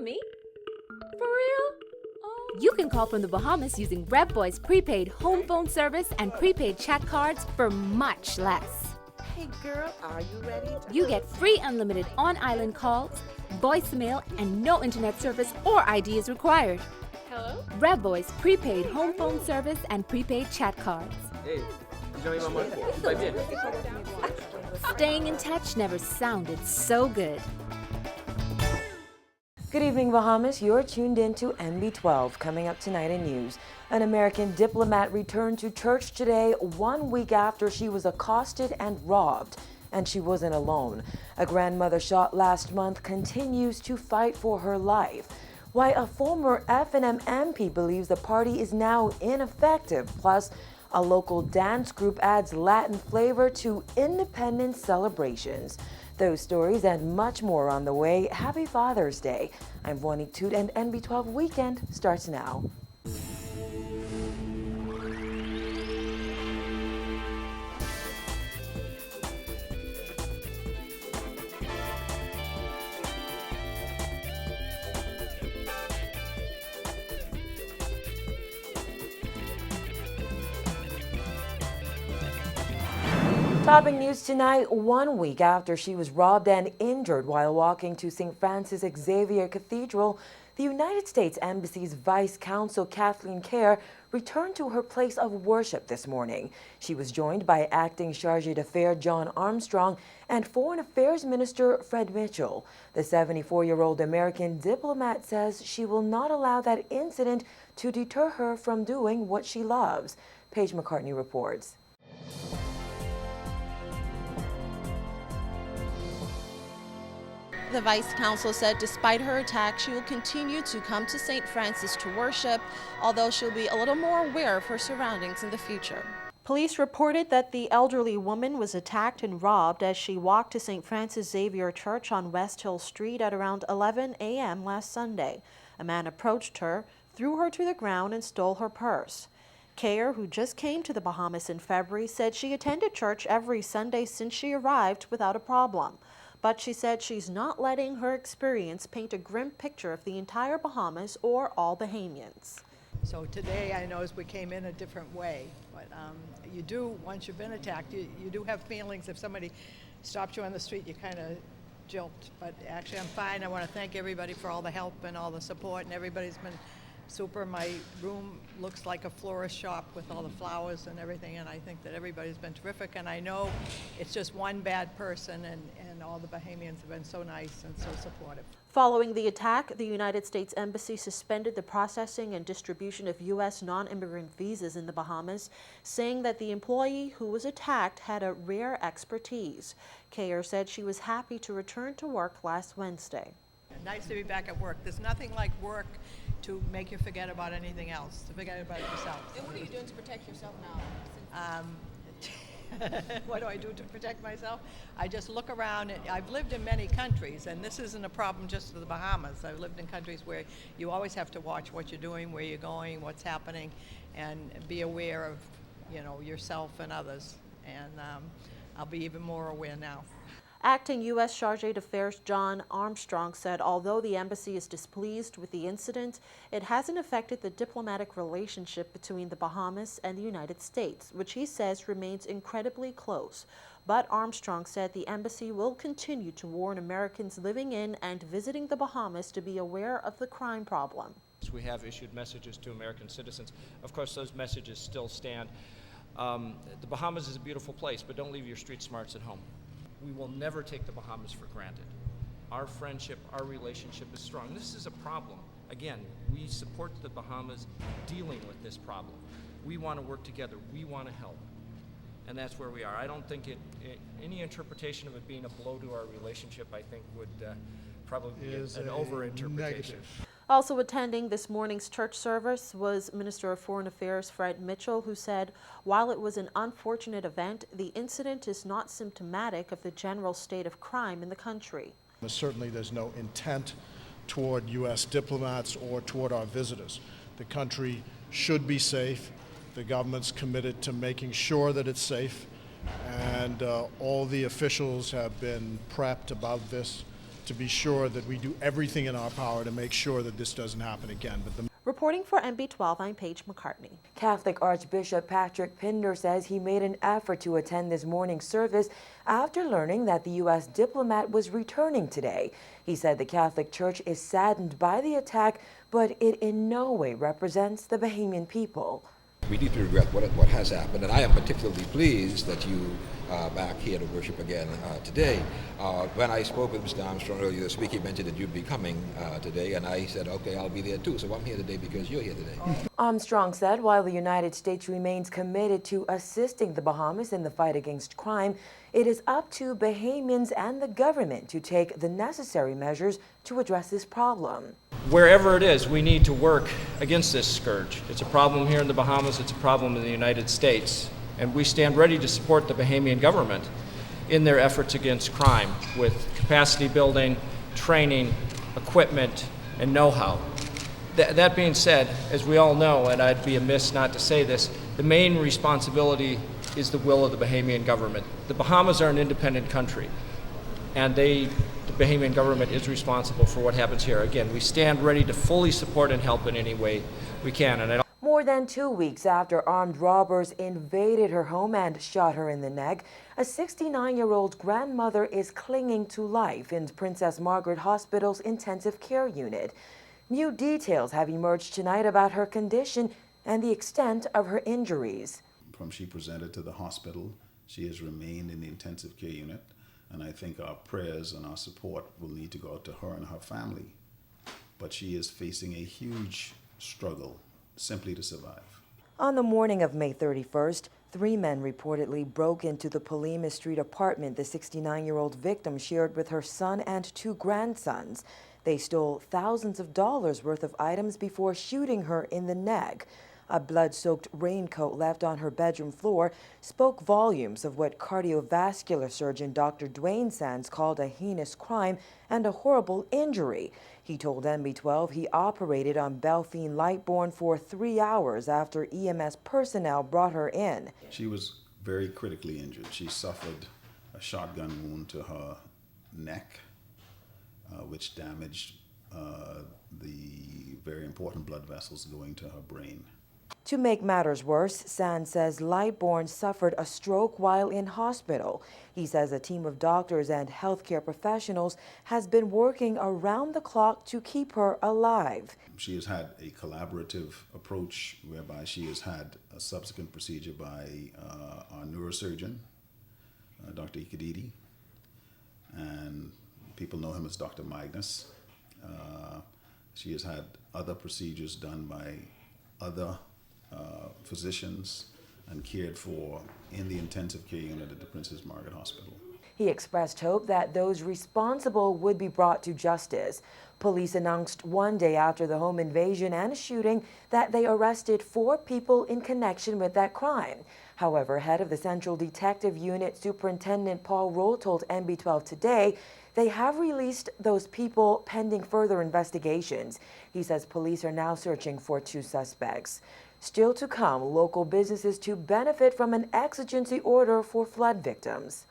Me? For real? Oh. You can call from the Bahamas using Rev Boy's prepaid home phone service and prepaid chat cards for much less. Hey girl, are you ready? You get free unlimited on-island calls, voicemail, and no internet service or ID is required. Hello? Rev Boy's prepaid home phone service and prepaid chat cards. Hey, vai bien. Staying in touch never sounded so good. Good evening, Bahamas. You're tuned in to NB12. Coming up tonight in news, an American diplomat returned to church today 1 week after she was accosted and robbed. And she wasn't alone. A grandmother shot last month continues to fight for her life. Why a former F&M MP believes the party is now ineffective. Plus, a local dance group adds Latin flavor to independence celebrations. Those stories and much more on the way. Happy Father's Day. I'm Vonique Toot, and NB12 Weekend starts now. Topping news tonight, 1 week after she was robbed and injured while walking to St. Francis Xavier Cathedral, the United States Embassy's Vice Consul Kathleen Kerr returned to her place of worship this morning. She was joined by Acting Chargé d'Affaires John Armstrong and Foreign Affairs Minister Fred Mitchell. The 74-year-old American diplomat says she will not allow that incident to deter her from doing what she loves. Paige McCartney reports. The Vice Consul said despite her attack, she will continue to come to St. Francis to worship, although she'll be a little more aware of her surroundings in the future. Police reported that the elderly woman was attacked and robbed as she walked to St. Francis Xavier Church on West Hill Street at around 11 a.m. last Sunday. A man approached her, threw her to the ground, and stole her purse. Kerr, who just came to the Bahamas in February, said she attended church every Sunday since she arrived without a problem. But she said she's not letting her experience paint a grim picture of the entire Bahamas or all Bahamians. So today I know we came in a different way, but you do, once you've been attacked, you do have feelings. If somebody stops you on the street, you kind of jolt. But actually I'm fine. I want to thank everybody for all the help and all the support, and everybody's been super. My room looks like a florist shop with all the flowers and everything, and I think that everybody's been terrific. And I know it's just one bad person, and all the Bahamians have been so nice and so supportive. Following the attack, the United States Embassy suspended the processing and distribution of U.S. non-immigrant visas in the Bahamas, saying that the employee who was attacked had a rare expertise. Kerr said she was happy to return to work last Wednesday. Nice to be back at work. There's nothing like work to make you forget about anything else, to forget about yourself. And what are you doing to protect yourself now? What do I do to protect myself? I just look around. I've lived in many countries, and this isn't a problem just for the Bahamas. I've lived in countries where you always have to watch what you're doing, where you're going, what's happening, and be aware of, yourself and others. And I'll be even more aware now. Acting U.S. Chargé d'Affaires John Armstrong said although the embassy is displeased with the incident, it hasn't affected the diplomatic relationship between the Bahamas and the United States, which he says remains incredibly close. But Armstrong said the embassy will continue to warn Americans living in and visiting the Bahamas to be aware of the crime problem. We have issued messages to American citizens. Of course, those messages still stand. The Bahamas is a beautiful place, but don't leave your street smarts at home. We will never take the Bahamas for granted. Our friendship, our relationship is strong. This is a problem. Again, we support the Bahamas dealing with this problem. We want to work together. We want to help. And that's where we are. I don't think any interpretation of it being a blow to our relationship, I think, would probably be an over-interpretation. Also attending this morning's church service was Minister of Foreign Affairs Fred Mitchell, who said while it was an unfortunate event, the incident is not symptomatic of the general state of crime in the country. Certainly there's no intent toward U.S. diplomats or toward our visitors. The country should be safe. The government's committed to making sure that it's safe, and all the officials have been prepped about this. to be sure that we do everything in our power to make sure that this doesn't happen again. But the Reporting for NB12, I'm Paige McCartney. Catholic Archbishop Patrick Pinder says he made an effort to attend this morning's service after learning that the U.S. diplomat was returning today. He said the Catholic Church is saddened by the attack, but it in no way represents the Bahamian people. We deeply regret what has happened, and I am particularly pleased that you are back here to worship again today. When I spoke with Mr. Armstrong earlier this week, he mentioned that you'd be coming today, and I said, okay, I'll be there too. So I'm here today because you're here today. Armstrong said while the United States remains committed to assisting the Bahamas in the fight against crime, it is up to Bahamians and the government to take the necessary measures to address this problem. Wherever it is, we need to work against this scourge. It's a problem here in the Bahamas, it's a problem in the United States, and we stand ready to support the Bahamian government in their efforts against crime with capacity building, training, equipment, and know-how. That being said, as we all know, and I'd be amiss not to say this, the main responsibility is the will of the Bahamian government. The Bahamas are an independent country, and the Bahamian government is responsible for what happens here. Again, we stand ready to fully support and help in any way we can. And More than 2 weeks after armed robbers invaded her home and shot her in the neck, a 69-year-old grandmother is clinging to life in Princess Margaret Hospital's intensive care unit. New details have emerged tonight about her condition and the extent of her injuries. From she presented to the hospital, she has remained in the intensive care unit. And I think our prayers and our support will need to go out to her and her family. But she is facing a huge struggle simply to survive. On the morning of May 31st, 3 men reportedly broke into the Polima Street apartment the 69-year-old victim shared with her son and 2 grandsons. They stole thousands of dollars worth of items before shooting her in the neck. A blood-soaked raincoat left on her bedroom floor spoke volumes of what cardiovascular surgeon Dr. Dwayne Sands called a heinous crime and a horrible injury. He told NB12 he operated on Belfine Lightbourne for 3 hours after EMS personnel brought her in. She was very critically injured. She suffered a shotgun wound to her neck, which damaged the very important blood vessels going to her brain. To make matters worse, Sands says Lightbourne suffered a stroke while in hospital. He says a team of doctors and healthcare professionals has been working around the clock to keep her alive. She has had a collaborative approach whereby she has had a subsequent procedure by our neurosurgeon, Dr. Ikadidi, and people know him as Dr. Magnus. She has had other procedures done by other physicians and cared for in the intensive care unit at the Princess Margaret Hospital. He expressed hope that those responsible would be brought to justice. Police announced one day after the home invasion and shooting that they arrested 4 people in connection with that crime. However, head of the Central Detective Unit, Superintendent Paul Roll, told NB12 today they have released those people pending further investigations. He says police are now searching for 2 suspects. Still to come, local businesses to benefit from an exigency order for flood victims.